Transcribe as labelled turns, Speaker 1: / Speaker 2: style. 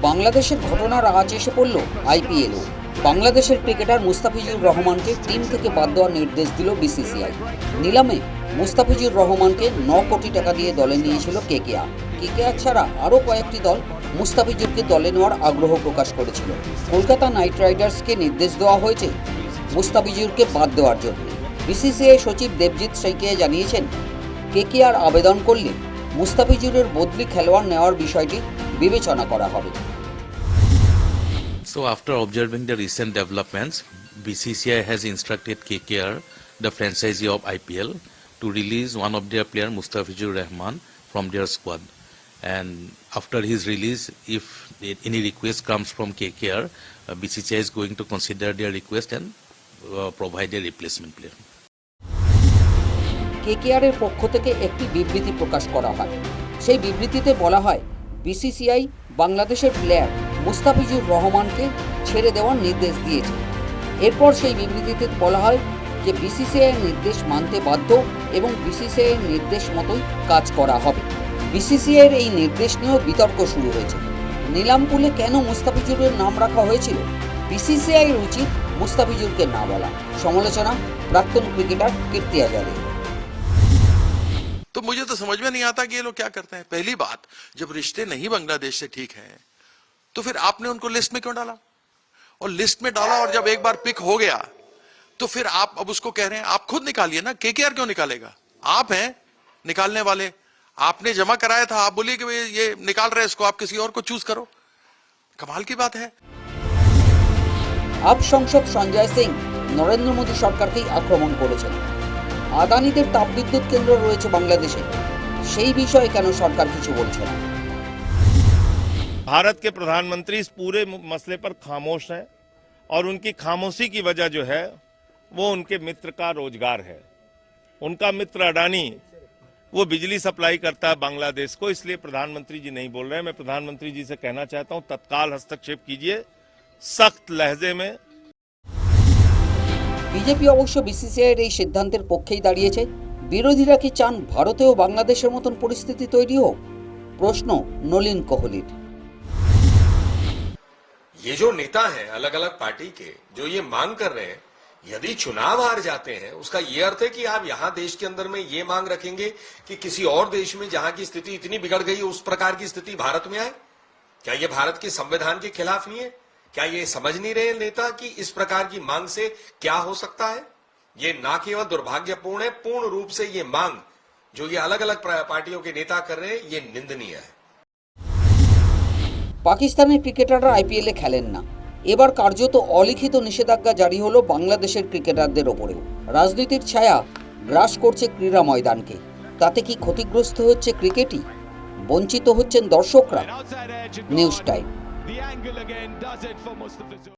Speaker 1: বাংলাদেশের ঘটনার আঁচ এসে পড়ল আইপিএলও। বাংলাদেশের ক্রিকেটার মুস্তাফিজুর রহমানকে টিম থেকে বাদ দেওয়ার নির্দেশ দিল বিসিসিআই। নিলামে মুস্তাফিজুর রহমানকে 9 কোটি টাকা দিয়ে দলে নিয়েছিল কেকেআর। কেকেআর ছাড়া আরও কয়েকটি দল মুস্তাফিজুরকে দলে নেওয়ার আগ্রহ প্রকাশ করেছিল। কলকাতা নাইট রাইডার্সকে নির্দেশ দেওয়া হয়েছে মুস্তাফিজুরকে বাদ দেওয়ার জন্য। বিসিসিআই সচিব দেবজিৎ সাইকিয়া জানিয়েছেন, কেকেআর আবেদন করলে মুস্তাফিজুরের বদলি খেলোয়াড় নেওয়ার বিষয়টি বিবেচনা করা হবে।
Speaker 2: So after observing the recent developments, BCCI has instructed KKR, the franchisee of IPL, to release one of their player Mustafizur Rahman from their squad. And after his release, if any request comes from KKR, BCCI is going to consider their request and provide a replacement player.
Speaker 1: কেকেআরের পক্ষ থেকে একটি বিবৃতি প্রকাশ করা হয়। সেই বিবৃতিতে বলা হয়, বিসিসিআই বাংলাদেশের প্লেয়ার মুস্তাফিজুর রহমানকে ছেড়ে দেওয়ার নির্দেশ দিয়েছে। এরপর সেই বিবৃতিতে বলা হয় যে বিসিসিআইয়ের নির্দেশ মানতে বাধ্য এবং বিসিসিআইয়ের নির্দেশ মতোই কাজ করা হবে। বিসিসিআইয়ের এই নির্দেশ নিয়েও বিতর্ক শুরু হয়েছে। নিলাম পুলে কেন মুস্তাফিজুরের নাম রাখা হয়েছিল? বিসিসিআইয়ের উচিত মুস্তাফিজুরকে না বলা। সমালোচনা প্রাক্তন ক্রিকেটার কীর্তি আজাদের।
Speaker 3: तो मुझे तो समझ में नहीं आता कि ये लोग क्या करते हैं। पहली बात, जब रिश्ते नहीं बांग्लादेश से ठीक हैं तो फिर आपने उनको लिस्ट में क्यों डाला? और लिस्ट में डाला और जब एक बार पिक हो गया तो फिर आप अब उसको कह रहे हैं आप खुद निकालिए ना। केकेआर क्यों निकालेगा? आप हैं निकालने वाले, आपने जमा कराया था, आप बोलिए कि ये निकाल रहे हैं इसको, आप किसी और को चूज करो। कमाल की बात है।
Speaker 1: আপ সংসদ সঞ্জয় সিং নরেন্দ্র মোদী সরকারকেই আক্রমণ করেছেন। আদানিদের তাপবিদ্যুৎ কেন্দ্র রয়েছে বাংলাদেশে, সেই বিষয়ে কেন সরকার কিছু বলছে না?
Speaker 4: भारत के प्रधानमंत्री इस पूरे मसले पर खामोश हैं और उनकी खामोशी की वजह जो है वो उनके मित्र का रोजगार है। उनका मित्र अडानी वो बिजली सप्लाई करता है बांग्लादेश को, इसलिए प्रधानमंत्री जी नहीं बोल रहे हैं। मैं प्रधानमंत्री जी से कहना चाहता हूं तत्काल हस्तक्षेप कीजिए, सख्त लहजे में।
Speaker 1: বিজেপি অবশ্য বিসিসিআইয়ের এই সিদ্ধান্তের পক্ষেই দাঁড়িয়েছে। বিরোধীরা কি চান ভারতেও বাংলাদেশের মতন পরিস্থিতি তৈরি হোক? প্রশ্ন নলিন কোহলির।
Speaker 5: ये जो नेता हैं अलग अलग पार्टी के जो ये मांग कर रहे हैं, यदि चुनाव हार जाते हैं उसका ये अर्थ है कि आप यहां देश के अंदर में ये मांग रखेंगे कि किसी और देश में जहां की स्थिति इतनी बिगड़ गई उस प्रकार की स्थिति भारत में आए? क्या ये भारत के संविधान के खिलाफ नहीं है? क्या ये समझ नहीं रहे नेता कि इस प्रकार की मांग से क्या हो सकता है? ये ना केवल दुर्भाग्यपूर्ण है, पूर्ण रूप से ये मांग जो ये अलग अलग पार्टियों के नेता कर रहे हैं ये निंदनीय है।
Speaker 1: পাকিস্তানের ক্রিকেটাররা আইপিএলে খেলেন না। এবার কার্যত অলিখিত নিষেধাজ্ঞা জারি হলো বাংলাদেশের ক্রিকেটারদের ওপরেও। রাজনীতির ছায়া গ্রাস করছে ক্রীড়া ময়দানকে। তাতে কি ক্ষতিগ্রস্ত হচ্ছে ক্রিকেটই? বঞ্চিত হচ্ছেন দর্শকরা? News time.